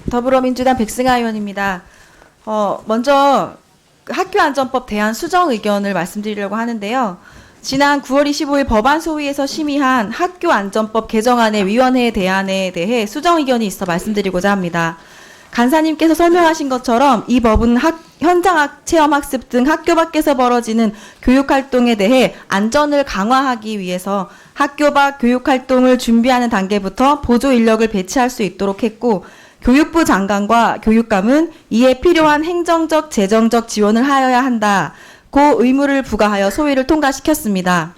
더불어민주당 백승아 의원입니다. 먼저 학교안전법 대안 수정 의견을 말씀드리려고 하는데요. 지난 9월 25일 법안 소위에서 심의한 학교안전법 개정안의 위원회 대안에 대해 수정 의견이 있어 말씀드리고자 합니다. 간사님께서 설명하신 것처럼 이 법은 현장 체험 학습 등 학교 밖에서 벌어지는 교육활동에 대해 안전을 강화하기 위해서 학교 밖 교육활동을 준비하는 단계부터 보조 인력을 배치할 수 있도록 했고, 교육부 장관과 교육감은 이에 필요한 행정적, 재정적 지원을 하여야 한다고 의무를 부과하여 소위를 통과시켰습니다.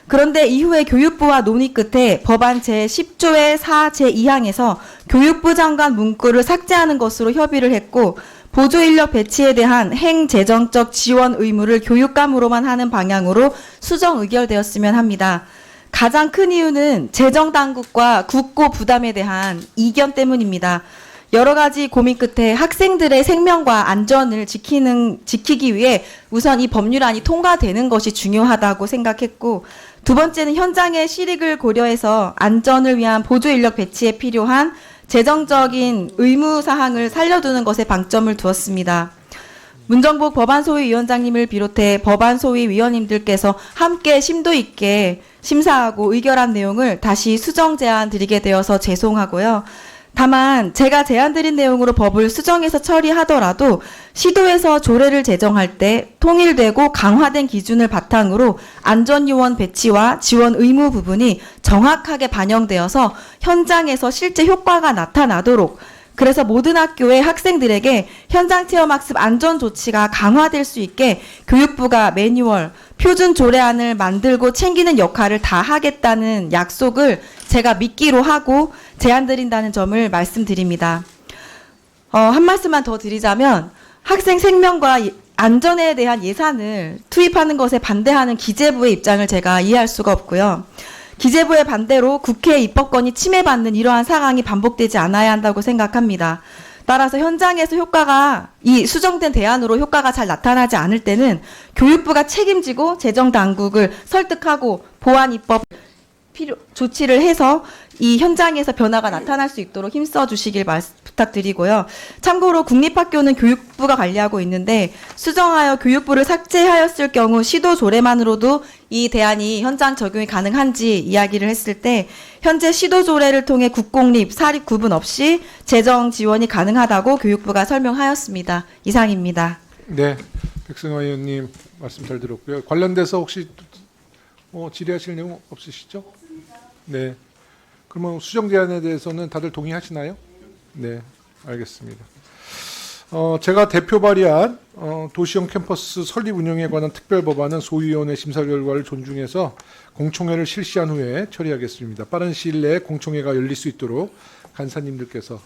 그런데 이후에 교육부와 논의 끝에 법안 제10조의 4 제2항에서 교육부 장관 문구를 삭제하는 것으로 협의를 했고, 보조 인력 배치에 대한 행재정적 지원 의무를 교육감으로만 하는 방향으로 수정 의결되었으면 합니다. 가장 큰 이유는 재정당국과 국고 부담에 대한 이견 때문입니다. 여러 가지 고민 끝에 학생들의 생명과 안전을 지키기 위해 우선 이 법률안이 통과되는 것이 중요하다고 생각했고, 두 번째는 현장의 실익을 고려해서 안전을 위한 보조 인력 배치에 필요한 재정적인 의무 사항을 살려두는 것에 방점을 두었습니다. 문정복 법안소위위원장님을 비롯해 법안소위 위원님들께서 함께 심도 있게 심사하고 의결한 내용을 다시 수정 제안 드리게 되어서 죄송하고요. 다만 제가 제안드린 내용으로 법을 수정해서 처리하더라도 시도에서 조례를 제정할 때 통일되고 강화된 기준을 바탕으로 안전요원 배치와 지원 의무 부분이 정확하게 반영되어서 현장에서 실제 효과가 나타나도록, 그래서 모든 학교의 학생들에게 현장 체험 학습 안전 조치가 강화될 수 있게 교육부가 매뉴얼, 표준 조례안을 만들고 챙기는 역할을 다 하겠다는 약속을 제가 믿기로 하고 제안드린다는 점을 말씀드립니다. 한 말씀만 더 드리자면, 학생 생명과 안전에 대한 예산을 투입하는 것에 반대하는 기재부의 입장을 제가 이해할 수가 없고요. 기재부의 반대로 국회 입법권이 침해받는 이러한 상황이 반복되지 않아야 한다고 생각합니다. 따라서 현장에서 이 수정된 대안으로 효과가 잘 나타나지 않을 때는 교육부가 책임지고 재정당국을 설득하고 보완 입법 조치를 해서 이 현장에서 변화가 나타날 수 있도록 힘써 주시길 부탁드리고요. 참고로 국립학교는 교육부가 관리하고 있는데, 수정하여 교육부를 삭제하였을 경우 시도 조례만으로도 이 대안이 현장 적용이 가능한지 이야기를 했을 때, 현재 시도 조례를 통해 국공립, 사립 구분 없이 재정 지원이 가능하다고 교육부가 설명하였습니다. 이상입니다. 네, 백승화 의원님 말씀 잘 들었고요. 관련돼서 혹시 질의하실 내용 없으시죠? 네. 그러면 수정 제안에 대해서는 다들 동의하시나요? 네, 알겠습니다. 제가 대표 발의한 도시형 캠퍼스 설립 운영에 관한 특별법안은 소위원회 심사 결과를 존중해서 공청회를 실시한 후에 처리하겠습니다. 빠른 시일 내에 공청회가 열릴 수 있도록 간사님들께서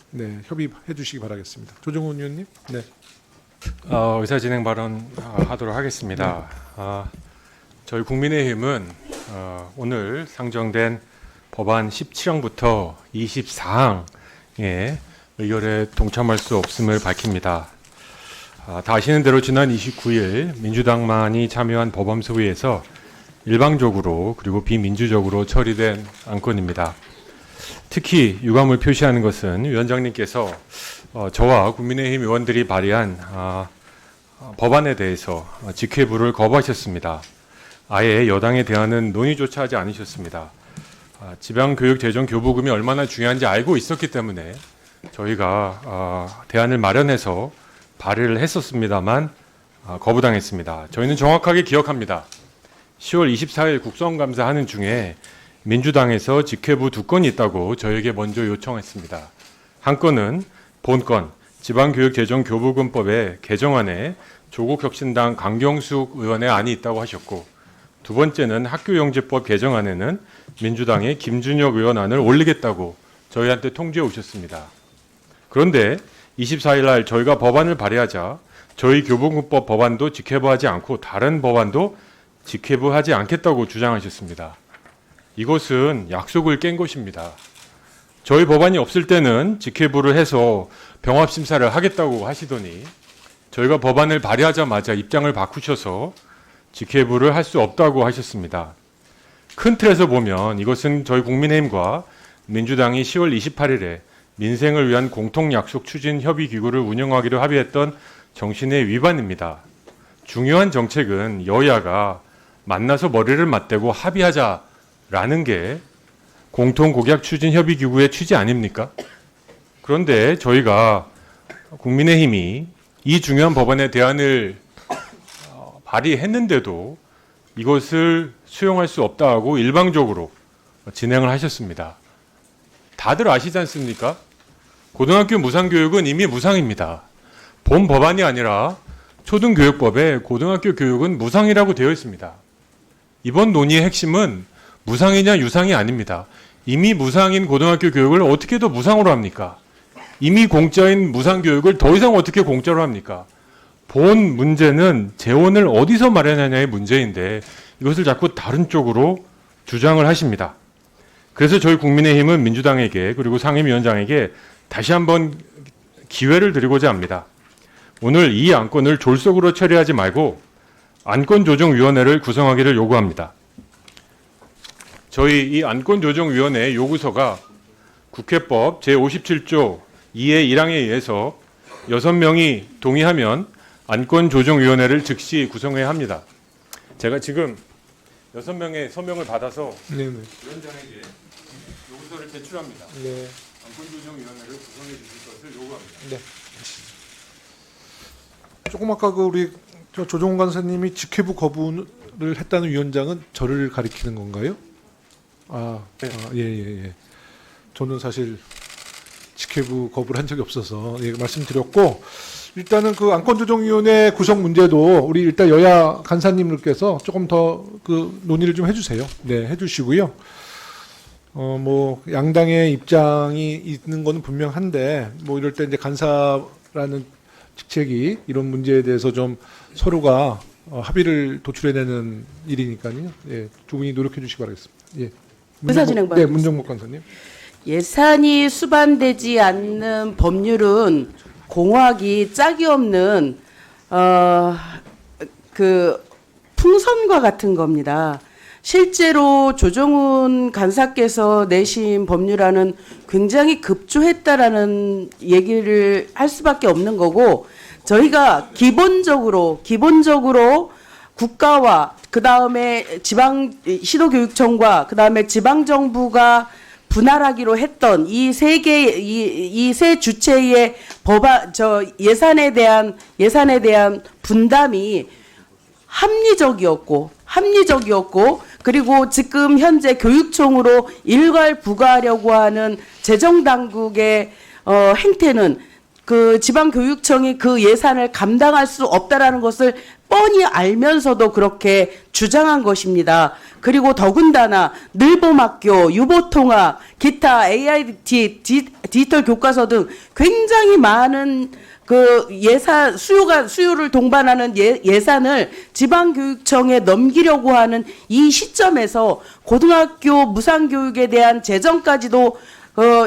협의해 주시기 바라겠습니다. 조정훈 의원님. 네. 의사진행 발언하도록 하겠습니다. 저희 국민의힘은 오늘 상정된 법안 17항부터 24항의 의결에 동참할 수 없음을 밝힙니다. 다 아시는 대로 지난 29일 민주당만이 참여한 법안소위에서 일방적으로 그리고 비민주적으로 처리된 안건입니다. 특히 유감을 표시하는 것은 위원장님께서 저와 국민의힘 의원들이 발의한 법안에 대해서 직회부를 거부하셨습니다. 아예 여당의 대안은 논의조차 하지 않으셨습니다. 지방교육재정교부금이 얼마나 중요한지 알고 있었기 때문에 저희가 대안을 마련해서 발의를 했었습니다만 거부당했습니다. 저희는 정확하게 기억합니다. 10월 24일 국정감사하는 중에 민주당에서 직회부 2건이 있다고 저에게 먼저 요청했습니다. 한 건은 본건 지방교육재정교부금법의 개정안에 조국혁신당 강경숙 의원의 안이 있다고 하셨고, 두 번째는 학교영재법 개정안에는 민주당의 김준혁 의원 안을 올리겠다고 저희한테 통지해 오셨습니다. 그런데 24일 날 저희가 법안을 발의하자 저희 교부금법 법안도 직회부하지 않고 다른 법안도 직회부하지 않겠다고 주장하셨습니다. 이것은 약속을 깬 것입니다. 저희 법안이 없을 때는 직회부를 해서 병합심사를 하겠다고 하시더니 저희가 법안을 발의하자마자 입장을 바꾸셔서 직회부를 할 수 없다고 하셨습니다. 큰 틀에서 보면 이것은 저희 국민의힘과 민주당이 10월 28일에 민생을 위한 공통약속 추진 협의기구를 운영하기로 합의했던 정신의 위반입니다. 중요한 정책은 여야가 만나서 머리를 맞대고 합의하자라는 게 공통공약 추진 협의기구의 취지 아닙니까? 그런데 저희가 국민의힘이 이 중요한 법안의 대안을 발의했는데도 이것을 수용할 수 없다고 일방적으로 진행을 하셨습니다. 다들 아시지 않습니까? 고등학교 무상교육은 이미 무상입니다. 본 법안이 아니라 초등교육법에 고등학교 교육은 무상이라고 되어 있습니다. 이번 논의의 핵심은 무상이냐 유상이 아닙니다. 이미 무상인 고등학교 교육을 어떻게 더 무상으로 합니까? 이미 공짜인 무상교육을 더 이상 어떻게 공짜로 합니까? 본 문제는 재원을 어디서 마련하냐의 문제인데 이것을 자꾸 다른 쪽으로 주장을 하십니다. 그래서 저희 국민의힘은 민주당에게 그리고 상임위원장에게 다시 한번 기회를 드리고자 합니다. 오늘 이 안건을 졸속으로 처리하지 말고 안건조정위원회를 구성하기를 요구합니다. 저희 이 안건조정위원회 요구서가 국회법 제57조 2의 1항에 의해서 6명이 동의하면 안건조정위원회를 즉시 구성해야 합니다. 제가 지금 6명의 서명을 받아서 네네. 위원장에게 요구서를 제출합니다. 네. 안건조정위원회를 구성해 주실 것을 요구합니다. 네. 조금 아까 그 우리 조정훈 간사님이 직회부 거부를 했다는 위원장은 저를 가리키는 건가요? 네. 예. 저는 사실 직회부 거부를 한 적이 없어서 말씀드렸고 일단은 그 안건조정위원회 구성 문제도 우리 일단 여야 간사님들께서 조금 더 그 논의를 좀 해주세요. 네, 해주시고요. 뭐 양당의 입장이 있는 거는 분명한데 뭐 이럴 때 이제 간사라는 직책이 이런 문제에 대해서 좀 서로가 합의를 도출해내는 일이니까요. 예, 두 분이 노력해 주시기 바라겠습니다. 예. 의사진행 네, 문정목 간사님. 예산이 수반되지 않는 법률은 공학이 짝이 없는 그 풍선과 같은 겁니다. 실제로 조정훈 간사께서 내신 법률안은 굉장히 급조했다라는 얘기를 할 수밖에 없는 거고 저희가 기본적으로 국가와 그다음에 시도교육청과 그다음에 지방정부가 분할하기로 했던 이 세 주체의 예산에 대한 분담이 합리적이었고 그리고 지금 현재 교육청으로 일괄 부과하려고 하는 재정당국의 행태는 그 지방교육청이 그 예산을 감당할 수 없다라는 것을 뻔히 알면서도 그렇게 주장한 것입니다. 그리고 더군다나 늘봄학교, 유보통학, 기타 AIT, 디지털 교과서 등 굉장히 많은 그 수요를 동반하는 예산을 지방교육청에 넘기려고 하는 이 시점에서 고등학교 무상교육에 대한 재정까지도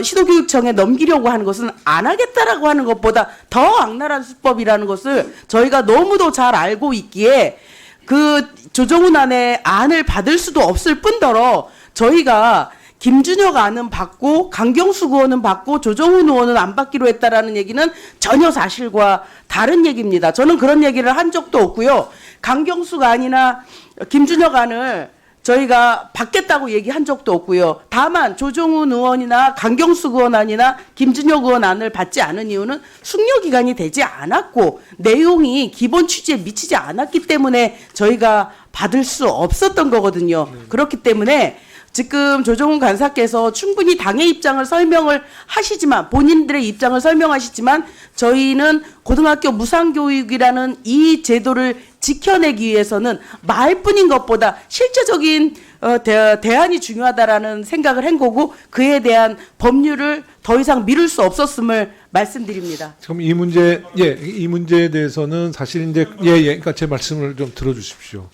시도교육청에 넘기려고 하는 것은 안 하겠다라고 하는 것보다 더 악랄한 수법이라는 것을 저희가 너무도 잘 알고 있기에 그 조정훈 안을 받을 수도 없을 뿐더러 저희가 김준혁 안은 받고 강경수 의원은 받고 조정훈 의원은 안 받기로 했다라는 얘기는 전혀 사실과 다른 얘기입니다. 저는 그런 얘기를 한 적도 없고요. 강경수가 아니나 김준혁 안을 저희가 받겠다고 얘기한 적도 없고요. 다만 조정훈 의원이나 강경수 의원 안이나 김준혁 의원 안을 받지 않은 이유는 숙려 기간이 되지 않았고 내용이 기본 취지에 미치지 않았기 때문에 저희가 받을 수 없었던 거거든요. 그렇기 때문에 지금 조정훈 간사께서 충분히 당의 입장을 설명을 하시지만 본인들의 입장을 설명하시지만 저희는 고등학교 무상교육이라는 이 제도를 지켜내기 위해서는 말뿐인 것보다 실제적인 대안이 중요하다라는 생각을 한 거고 그에 대한 법률을 더 이상 미룰 수 없었음을 말씀드립니다. 지금 이 문제에 대해서는 사실 이제 그러니까 제 말씀을 좀 들어주십시오.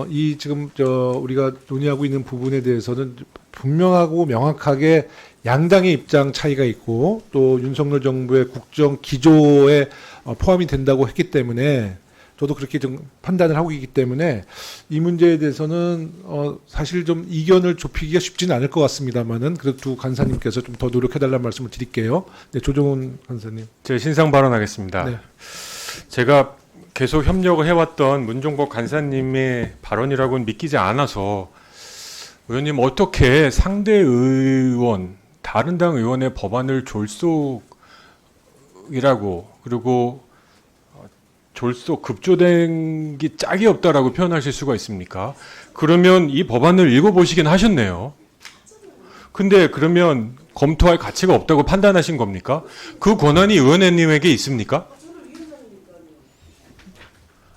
이 지금 우리가 논의하고 있는 부분에 대해서는 분명하고 명확하게 양당의 입장 차이가 있고 또 윤석열 정부의 국정 기조에 포함이 된다고 했기 때문에 저도 그렇게 좀 판단을 하고 있기 때문에 이 문제에 대해서는 사실 좀 이견을 좁히기가 쉽지는 않을 것 같습니다만은 그래도 두 간사님께서 좀 더 노력해달라는 말씀을 드릴게요. 네, 조정훈 간사님. 제 신상 발언하겠습니다. 네. 제가 계속 협력을 해왔던 문종복 간사님의 발언이라고는 믿기지 않아서 의원님 어떻게 상대 의원, 다른 당 의원의 법안을 졸속이라고 그리고 졸속 급조된 게 짝이 없다라고 표현하실 수가 있습니까? 그러면 이 법안을 읽어보시긴 하셨네요. 근데 그러면 검토할 가치가 없다고 판단하신 겁니까? 그 권한이 의원님에게 있습니까?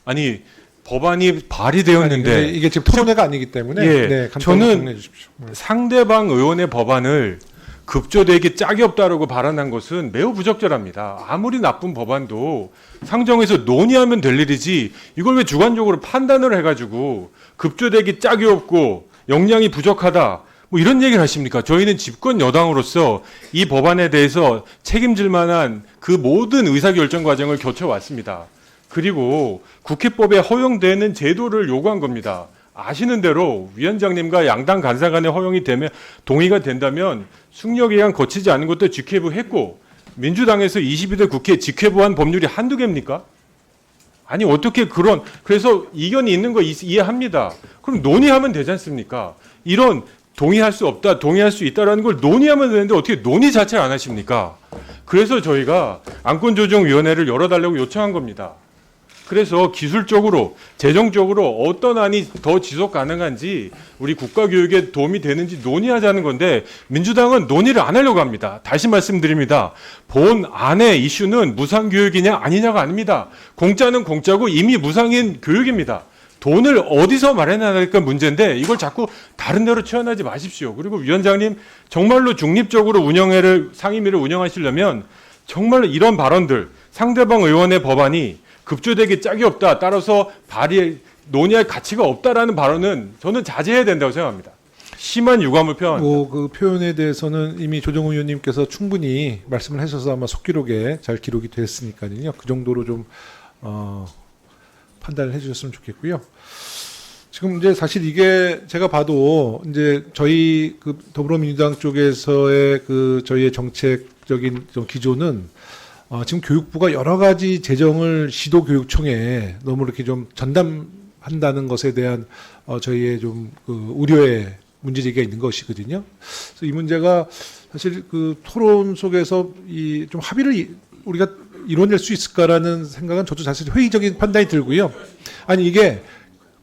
아니 법안이 발의되었는데 아니, 이게 지금 토론회가 아니기 때문에 예, 네, 간단히 저는 정리해 주십시오. 상대방 의원의 법안을 급조되기 짝이 없다라고 발언한 것은 매우 부적절합니다. 아무리 나쁜 법안도 상정해서 논의하면 될 일이지 이걸 왜 주관적으로 판단을 해가지고 급조되기 짝이 없고 역량이 부족하다 뭐 이런 얘기를 하십니까? 저희는 집권 여당으로서 이 법안에 대해서 책임질 만한 그 모든 의사결정 과정을 거쳐왔습니다. 그리고 국회법에 허용되는 제도를 요구한 겁니다. 아시는 대로 위원장님과 양당 간사 간의 허용이 되면 동의가 된다면 숙려기간 거치지 않은 것도 직회부 했고 민주당에서 22대 국회 직회부한 법률이 한두 개입니까? 아니 어떻게 그래서 이견이 있는 거 이해합니다. 그럼 논의하면 되지 않습니까? 이런 동의할 수 없다, 동의할 수 있다라는 걸 논의하면 되는데 어떻게 논의 자체를 안 하십니까? 그래서 저희가 안건조정위원회를 열어달라고 요청한 겁니다. 그래서 기술적으로, 재정적으로 어떤 안이 더 지속 가능한지 우리 국가교육에 도움이 되는지 논의하자는 건데 민주당은 논의를 안 하려고 합니다. 다시 말씀드립니다. 본 안의 이슈는 무상교육이냐 아니냐가 아닙니다. 공짜는 공짜고 이미 무상인 교육입니다. 돈을 어디서 마련해야 할까 문제인데 이걸 자꾸 다른 데로 치환하지 마십시오. 그리고 위원장님 정말로 중립적으로 상임위를 운영하시려면 정말로 이런 발언들 상대방 의원의 법안이 급조되기 짝이 없다. 따라서 논의할 가치가 없다라는 발언은 저는 자제해야 된다고 생각합니다. 심한 유감을 표합니다. 그 표현에 대해서는 이미 조정훈 의원님께서 충분히 말씀을 하셔서 아마 속기록에 잘 기록이 됐으니까요. 그 정도로 좀 판단을 해주셨으면 좋겠고요. 지금 이제 사실 이게 제가 봐도 이제 저희 그 더불어민주당 쪽에서의 그 저희의 정책적인 좀 기조는 지금 교육부가 여러 가지 재정을 시도교육청에 너무 이렇게 좀 전담한다는 것에 대한 저희의 좀 그 우려의 문제제기가 있는 것이거든요. 그래서 이 문제가 사실 그 토론 속에서 이 좀 합의를 우리가 이뤄낼 수 있을까라는 생각은 저도 사실 회의적인 판단이 들고요. 아니 이게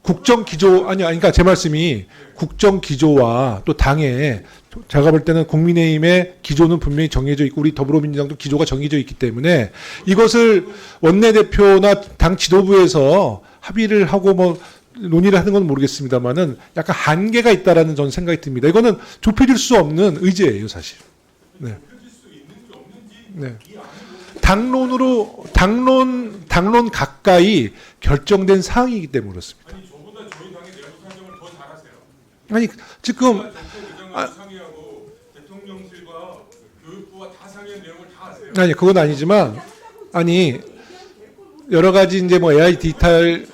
국정 기조 그러니까 제 말씀이 국정 기조와 또 당의 제가 볼 때는 국민의힘의 기조는 분명히 정해져 있고 우리 더불어민주당도 기조가 정해져 있기 때문에 이것을 원내대표나 당 지도부에서 합의를 하고 뭐 논의를 하는 건 모르겠습니다만은 약간 한계가 있다라는 저는 생각이 듭니다. 이거는 좁혀질 수 없는 의제예요, 사실. 네. 네. 당론 가까이 결정된 사항이기 때문에 그렇습니다. 아니 저보다 저희 당의 내부 사정을 더 잘 아세요. 아니 지금 상의하고 대통령실과 교육부와 다 상의한 내용을 다 아세요. 아니 그건 아니지만 아니 여러 가지 이제 뭐 AI 디지털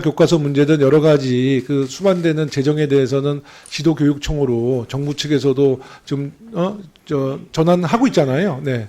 교과서 문제든 여러 가지 그 수반되는 재정에 대해서는 지도교육청으로 정부 측에서도 좀 전환하고 있잖아요. 네.